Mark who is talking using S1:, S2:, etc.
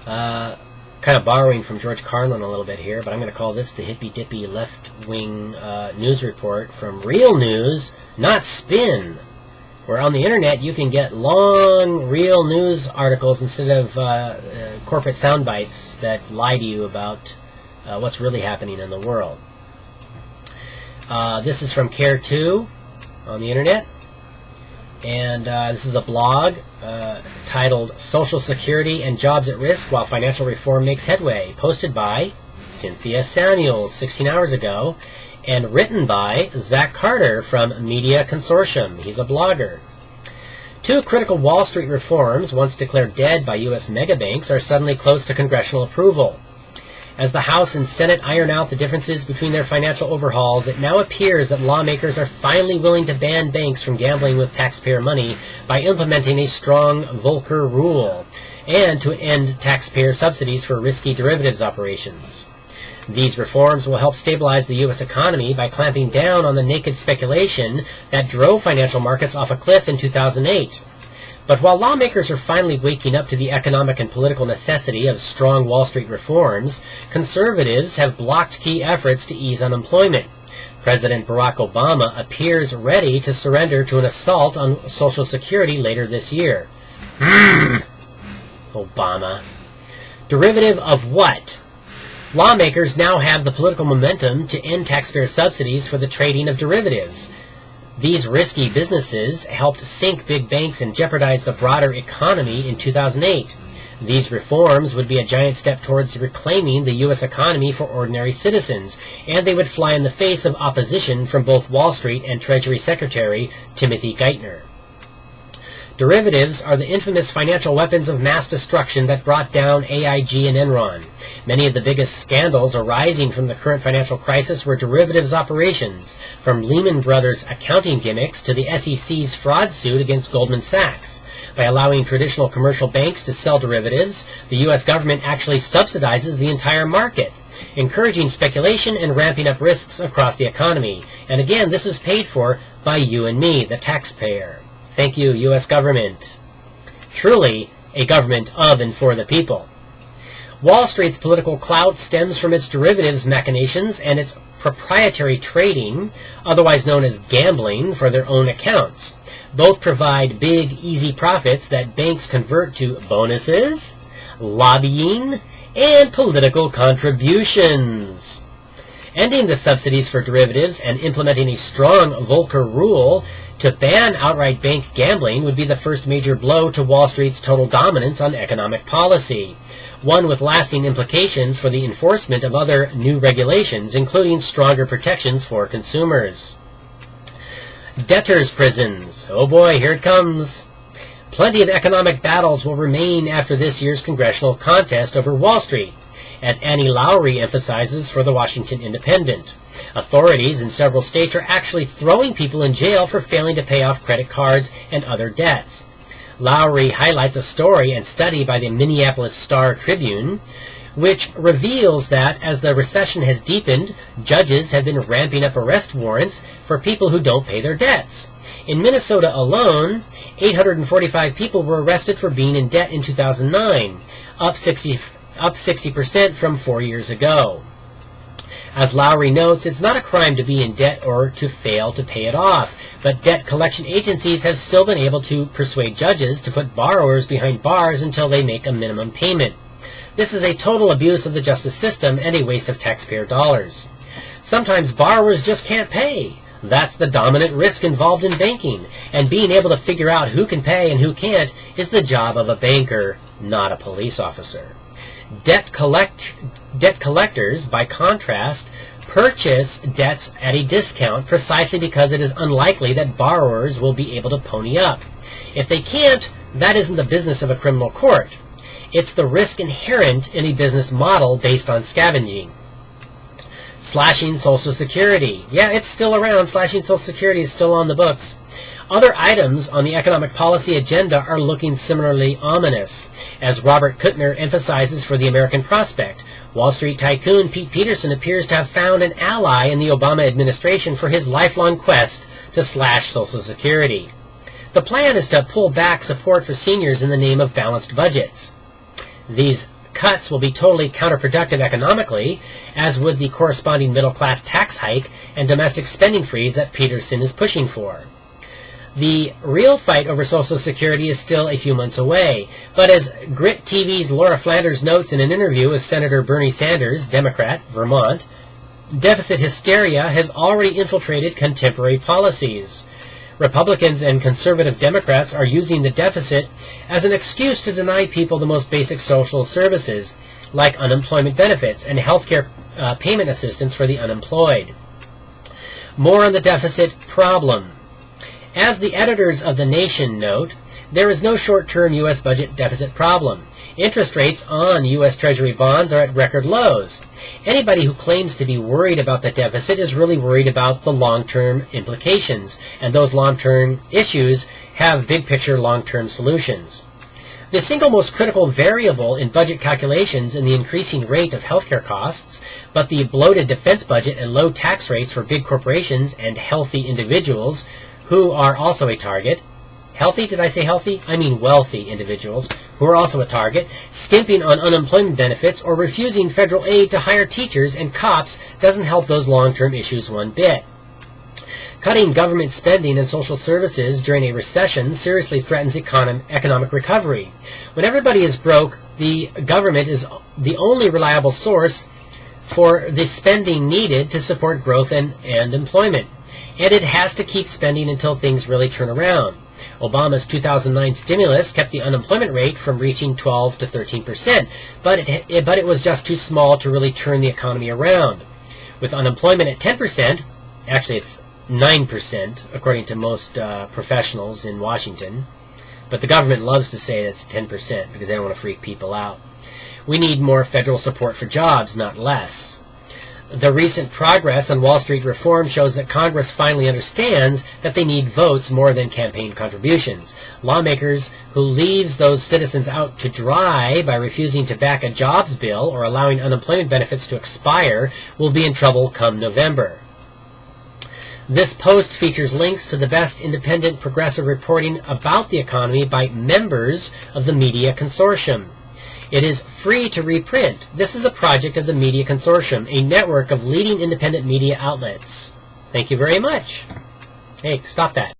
S1: Kind of borrowing from George Carlin a little bit here, but I'm going to call this the hippy-dippy left-wing news report from Real News, not Spin, where on the internet you can get long, real news articles instead of corporate sound bites that lie to you about what's really happening in the world. This is from Care 2 on the internet, and this is a blog titled Social Security and Jobs at Risk While Financial Reform Makes Headway, posted by Cynthia Samuels 16 hours ago, and written by Zach Carter from Media Consortium. He's a blogger. Two critical Wall Street reforms, once declared dead by U.S. megabanks, are suddenly close to congressional approval. As the House and Senate iron out the differences between their financial overhauls, it now appears that lawmakers are finally willing to ban banks from gambling with taxpayer money by implementing a strong Volcker rule, and to end taxpayer subsidies for risky derivatives operations. These reforms will help stabilize the U.S. economy by clamping down on the naked speculation that drove financial markets off a cliff in 2008. But while lawmakers are finally waking up to the economic and political necessity of strong Wall Street reforms, conservatives have blocked key efforts to ease unemployment. President Barack Obama appears ready to surrender to an assault on Social Security later this year. Obama. Derivative of what? Lawmakers now have the political momentum to end taxpayer subsidies for the trading of derivatives. These risky businesses helped sink big banks and jeopardize the broader economy in 2008. These reforms would be a giant step towards reclaiming the U.S. economy for ordinary citizens, and they would fly in the face of opposition from both Wall Street and Treasury Secretary Timothy Geithner. Derivatives are the infamous financial weapons of mass destruction that brought down AIG and Enron. Many of the biggest scandals arising from the current financial crisis were derivatives operations, from Lehman Brothers' accounting gimmicks to the SEC's fraud suit against Goldman Sachs. By allowing traditional commercial banks to sell derivatives, the U.S. government actually subsidizes the entire market, encouraging speculation and ramping up risks across the economy. And again, this is paid for by you and me, the taxpayer. Thank you, U.S. government. Truly, a government of and for the people. Wall Street's political clout stems from its derivatives machinations and its proprietary trading, otherwise known as gambling, for their own accounts. Both provide big, easy profits that banks convert to bonuses, lobbying, and political contributions. Ending the subsidies for derivatives and implementing a strong Volcker rule to ban outright bank gambling would be the first major blow to Wall Street's total dominance on economic policy, one with lasting implications for the enforcement of other new regulations, including stronger protections for consumers. Debtors' prisons. Oh boy, here it comes. Plenty of economic battles will remain after this year's congressional contest over Wall Street, as Annie Lowry emphasizes for the Washington Independent. Authorities in several states are actually throwing people in jail for failing to pay off credit cards and other debts. Lowry highlights a story and study by the Minneapolis Star-Tribune, which reveals that as the recession has deepened, judges have been ramping up arrest warrants for people who don't pay their debts. In Minnesota alone, 845 people were arrested for being in debt in 2009, up 60% from 4 years ago. As Lowry notes, it's not a crime to be in debt or to fail to pay it off, but debt collection agencies have still been able to persuade judges to put borrowers behind bars until they make a minimum payment. This is a total abuse of the justice system and a waste of taxpayer dollars. Sometimes borrowers just can't pay. That's the dominant risk involved in banking, and being able to figure out who can pay and who can't is the job of a banker, not a police officer. Debt collectors, by contrast, purchase debts at a discount precisely because it is unlikely that borrowers will be able to pony up. If they can't, that isn't the business of a criminal court. It's the risk inherent in a business model based on scavenging. Slashing Social Security. Yeah, it's still around. Slashing Social Security is still on the books. Other items on the economic policy agenda are looking similarly ominous. As Robert Kuttner emphasizes for the American Prospect, Wall Street tycoon Pete Peterson appears to have found an ally in the Obama administration for his lifelong quest to slash Social Security. The plan is to pull back support for seniors in the name of balanced budgets. These cuts will be totally counterproductive economically, as would the corresponding middle-class tax hike and domestic spending freeze that Peterson is pushing for. The real fight over Social Security is still a few months away, but as Grit TV's Laura Flanders notes in an interview with Senator Bernie Sanders, Democrat, Vermont, deficit hysteria has already infiltrated contemporary policies. Republicans and conservative Democrats are using the deficit as an excuse to deny people the most basic social services, like unemployment benefits and health care payment assistance for the unemployed. More on the deficit problem. As the editors of The Nation note, there is no short-term U.S. budget deficit problem. Interest rates on U.S. Treasury bonds are at record lows. Anybody who claims to be worried about the deficit is really worried about the long-term implications, and those long-term issues have big-picture long-term solutions. The single most critical variable in budget calculations is the increasing rate of healthcare costs, but the bloated defense budget and low tax rates for big corporations and healthy individuals, who are also a target. Healthy? Did I say healthy? I mean wealthy individuals, who are also a target, skimping on unemployment benefits or refusing federal aid to hire teachers and cops doesn't help those long-term issues one bit. Cutting government spending and social services during a recession seriously threatens economic recovery. When everybody is broke, the government is the only reliable source for the spending needed to support growth and employment. And it has to keep spending until things really turn around. Obama's 2009 stimulus kept the unemployment rate from reaching 12 to 13%, but it was just too small to really turn the economy around. With unemployment at 10%, actually it's 9% according to most professionals in Washington, but the government loves to say it's 10% because they don't want to freak people out. We need more federal support for jobs, not less. The recent progress on Wall Street reform shows that Congress finally understands that they need votes more than campaign contributions. Lawmakers who leaves those citizens out to dry by refusing to back a jobs bill or allowing unemployment benefits to expire will be in trouble come November. This post features links to the best independent progressive reporting about the economy by members of the Media Consortium. It is free to reprint. This is a project of the Media Consortium, a network of leading independent media outlets. Thank you very much. Hey, stop that.